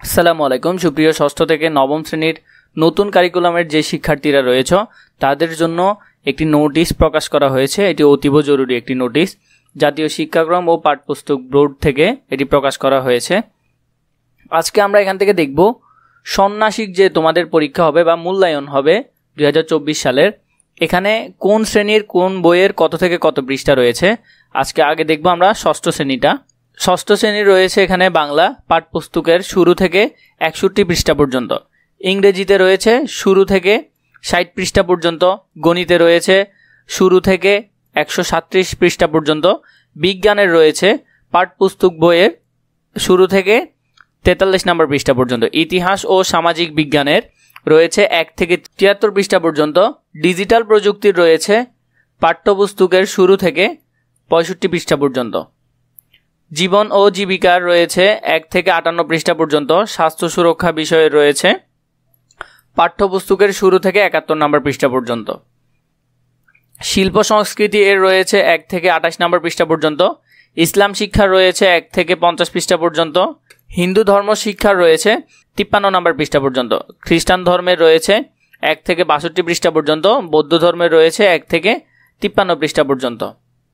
আসসালামু আলাইকুম সুপ্রিয় ষষ্ঠ থেকে নবম শ্রেণীর নতুন কারিকুলামের যে শিক্ষার্থীরা রয়েছে তাদের জন্য একটি নোটিশ প্রকাশ করা হয়েছে। এটি অতীব জরুরি একটি নোটিশ। জাতীয় শিক্ষাক্রম ও পাঠ্যপুস্তক বোর্ড থেকে এটি প্রকাশ করা হয়েছে। আজকে আমরা এখান থেকে দেখব ষান্মাসিক যে তোমাদের পরীক্ষা হবে বা মূল্যায়ন হবে 2024 সালের, এখানে কোন শ্রেণীর কোন বইয়ের কত থেকে কত পৃষ্ঠা রয়েছে। আজকে আগে দেখব আমরা ষষ্ঠ শ্রেণীটা। ষষ্ঠ শ্রেণী রয়েছে এখানে বাংলা পাঠ্যপুস্তকের শুরু থেকে 61 পৃষ্ঠা পর্যন্ত, ইংরেজিতে রয়েছে শুরু থেকে 60 পৃষ্ঠা পর্যন্ত, গণিতে রয়েছে শুরু থেকে 137 পৃষ্ঠা পর্যন্ত, বিজ্ঞানের রয়েছে পাঠ্যপুস্তক বইয়ের শুরু থেকে 43 নম্বর পৃষ্ঠা পর্যন্ত, ইতিহাস ও সামাজিক বিজ্ঞানের রয়েছে 1 থেকে 73 পৃষ্ঠা পর্যন্ত, ডিজিটাল প্রযুক্তির রয়েছে পাঠ্যপুস্তকের শুরু থেকে 65 পৃষ্ঠা পর্যন্ত, জীবন ও জীবিকার রয়েছে 1 থেকে 58 পৃষ্ঠা পর্যন্ত, স্বাস্থ্য সুরক্ষা বিষয়ে রয়েছে পাঠ্যপুস্তকের শুরু থেকে 71 নম্বর পৃষ্ঠা পর্যন্ত, শিল্প সংস্কৃতি এর রয়েছে 1 থেকে 28 নম্বর পৃষ্ঠা পর্যন্ত, ইসলাম শিক্ষার রয়েছে 1 থেকে 50 পৃষ্ঠা পর্যন্ত, হিন্দু ধর্ম শিক্ষার রয়েছে 53 নম্বর পৃষ্ঠা পর্যন্ত, খ্রিস্টান ধর্মের রয়েছে 1 থেকে 62 পৃষ্ঠা পর্যন্ত, বৌদ্ধ ধর্মের রয়েছে 1 থেকে 53 পৃষ্ঠা পর্যন্ত।